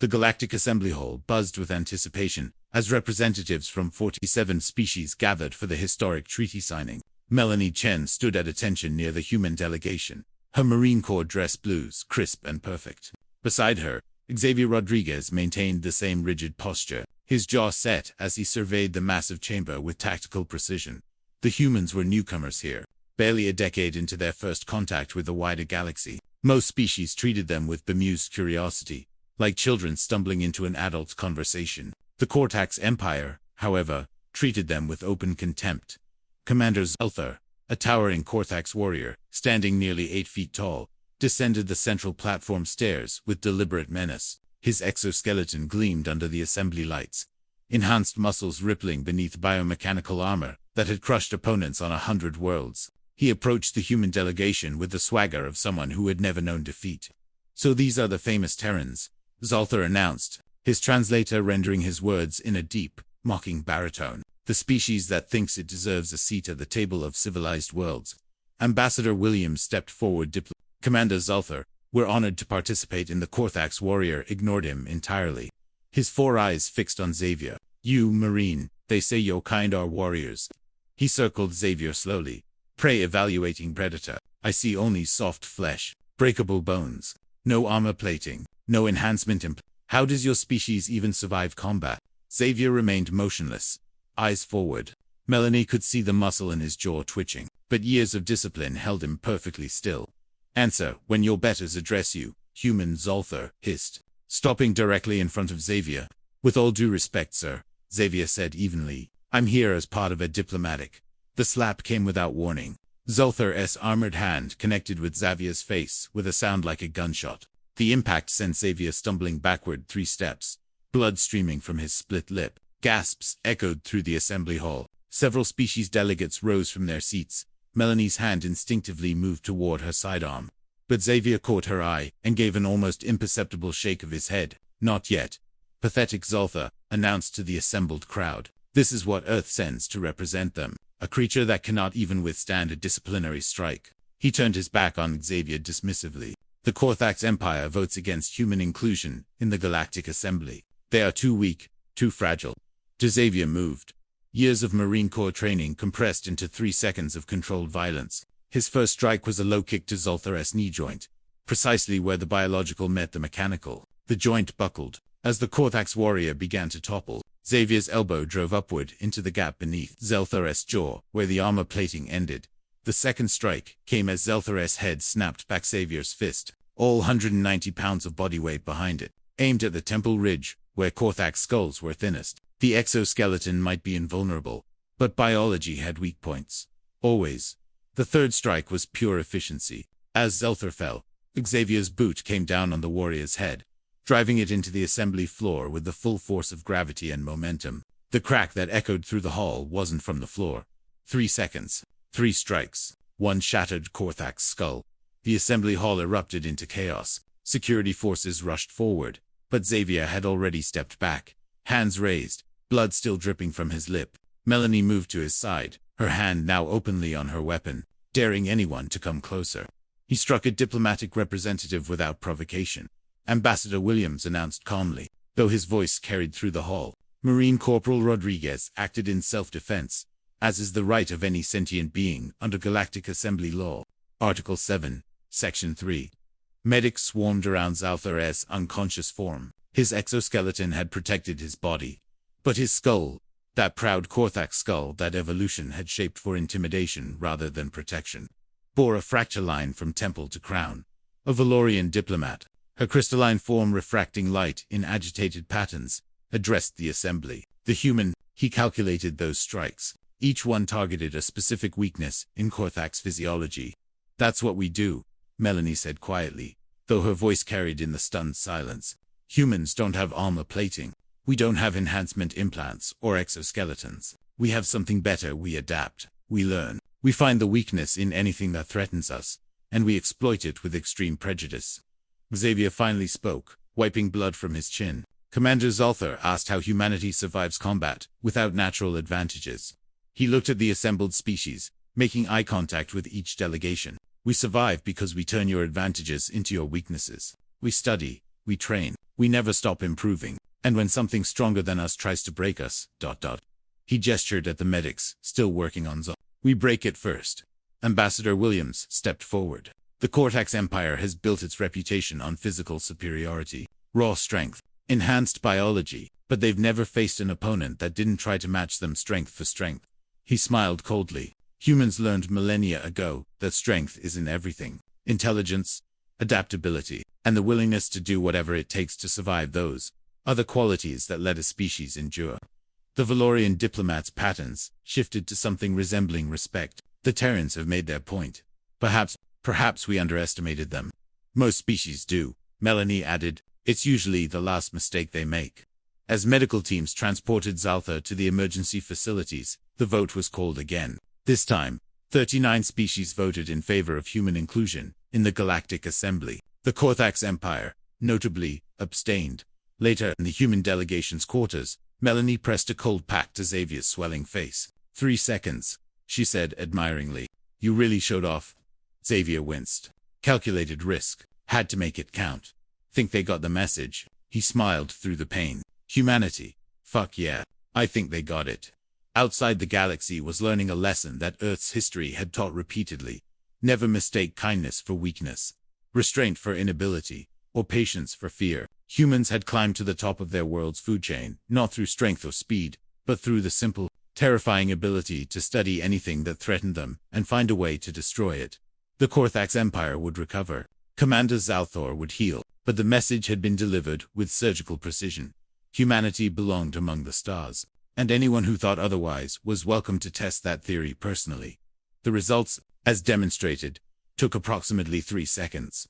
The Galactic Assembly Hall buzzed with anticipation as representatives from 47 species gathered for the historic treaty signing. Melanie Chen stood at attention near the human delegation, her Marine Corps dress blues crisp and perfect. Beside her, Xavier Rodriguez maintained the same rigid posture, his jaw set as he surveyed the massive chamber with tactical precision. The humans were newcomers here, barely a decade into their first contact with the wider galaxy. Most species treated them with bemused curiosity, like children stumbling into an adult's conversation. The Cortax Empire, however, treated them with open contempt. Commander Zulthar, a towering Cortax warrior, standing nearly 8 feet tall, descended the central platform stairs with deliberate menace. His exoskeleton gleamed under the assembly lights, enhanced muscles rippling beneath biomechanical armor that had crushed opponents on 100 worlds. He approached the human delegation with the swagger of someone who had never known defeat. "So these are the famous Terrans," Zulthar announced, his translator rendering his words in a deep, mocking baritone. "The species that thinks it deserves a seat at the table of civilized worlds." Ambassador Williams stepped forward. Commander Zulthar, "We're honored to participate in the Cortax warrior," ignored him entirely. His 4 eyes fixed on Xavier. "You, Marine, they say your kind are warriors." He circled Xavier slowly. "Prey evaluating predator. I see only soft flesh, breakable bones, no armor plating, no enhancement How does your species even survive combat?" Xavier remained motionless, eyes forward. Melanie could see the muscle in his jaw twitching, but years of discipline held him perfectly still. "Answer when your betters address you," human Zulthar hissed, stopping directly in front of Xavier. "With all due respect, sir," Xavier said evenly, "I'm here as part of a diplomatic." The slap came without warning. Zulthar's armored hand connected with Xavier's face with a sound like a gunshot. The impact sent Xavier stumbling backward 3 steps, blood streaming from his split lip. Gasps echoed through the assembly hall. Several species delegates rose from their seats. Melanie's hand instinctively moved toward her sidearm, but Xavier caught her eye and gave an almost imperceptible shake of his head. "Not yet." Pathetic Zulthar announced to the assembled crowd. "This is what Earth sends to represent them, a creature that cannot even withstand a disciplinary strike." He turned his back on Xavier dismissively. "The Cortax Empire votes against human inclusion in the Galactic Assembly. They are too weak, too fragile." Xavier moved. Years of Marine Corps training compressed into 3 seconds of controlled violence. His first strike was a low kick to Zulthar's knee joint, precisely where the biological met the mechanical. The joint buckled. As the Cortax warrior began to topple, Xavier's elbow drove upward into the gap beneath Zulthar's jaw, where the armor plating ended. The second strike came as Zulthar's head snapped back Xavier's fist, all 190 pounds of body weight behind it, aimed at the temple ridge, where Cortax skulls were thinnest. The exoskeleton might be invulnerable, but biology had weak points. Always. The third strike was pure efficiency. As Zulthar fell, Xavier's boot came down on the warrior's head, driving it into the assembly floor with the full force of gravity and momentum. The crack that echoed through the hall wasn't from the floor. 3 seconds. 3 strikes. 1 shattered Cortax skull. The assembly hall erupted into chaos. Security forces rushed forward, but Xavier had already stepped back, hands raised, blood still dripping from his lip. Melanie moved to his side, her hand now openly on her weapon, daring anyone to come closer. He struck a diplomatic representative without provocation. Ambassador Williams announced calmly, though his voice carried through the hall. Marine Corporal Rodriguez acted in self-defense, as is the right of any sentient being under Galactic Assembly law. Article 7, Section 3. Medics swarmed around Zulthar's unconscious form. His exoskeleton had protected his body, but his skull, that proud Cortax skull that evolution had shaped for intimidation rather than protection, bore a fracture line from temple to crown. A Valorian diplomat, her crystalline form refracting light in agitated patterns, addressed the assembly. The human, he calculated those strikes. Each one targeted a specific weakness in Cortax physiology. "That's what we do," Melanie said quietly, though her voice carried in the stunned silence. "Humans don't have armor plating. We don't have enhancement implants or exoskeletons. We have something better. We adapt. We learn. We find the weakness in anything that threatens us, and we exploit it with extreme prejudice." Xavier finally spoke, wiping blood from his chin. Commander Zulthar asked how humanity survives combat without natural advantages. He looked at the assembled species, making eye contact with each delegation. "We survive because we turn your advantages into your weaknesses. We study, we train, we never stop improving, and when something stronger than us tries to break us, He gestured at the medics, still working on Zo. We break it first. Ambassador Williams stepped forward. The Cortex Empire has built its reputation on physical superiority, raw strength, enhanced biology, but they've never faced an opponent that didn't try to match them strength for strength. He smiled coldly. Humans learned millennia ago that strength is in everything. Intelligence, adaptability, and the willingness to do whatever it takes to survive those are the qualities that let a species endure. The Valorian diplomats' patterns shifted to something resembling respect. The Terrans have made their point. Perhaps we underestimated them. Most species do, Melanie added. It's usually the last mistake they make. As medical teams transported Zaltha to the emergency facilities, the vote was called again. This time, 39 species voted in favor of human inclusion in the Galactic Assembly. The Cortex Empire, notably, abstained. Later, in the human delegation's quarters, Melanie pressed a cold pack to Xavier's swelling face. 3 seconds, she said admiringly. You really showed off. Xavier winced. Calculated risk. Had to make it count. Think they got the message? He smiled through the pain. Humanity. Fuck yeah. I think they got it. Outside the galaxy was learning a lesson that Earth's history had taught repeatedly. Never mistake kindness for weakness, restraint for inability, or patience for fear. Humans had climbed to the top of their world's food chain, not through strength or speed, but through the simple, terrifying ability to study anything that threatened them and find a way to destroy it. The Cortex Empire would recover. Commander Zalthor would heal, but the message had been delivered with surgical precision. Humanity belonged among the stars, and anyone who thought otherwise was welcome to test that theory personally. The results, as demonstrated, took approximately 3 seconds.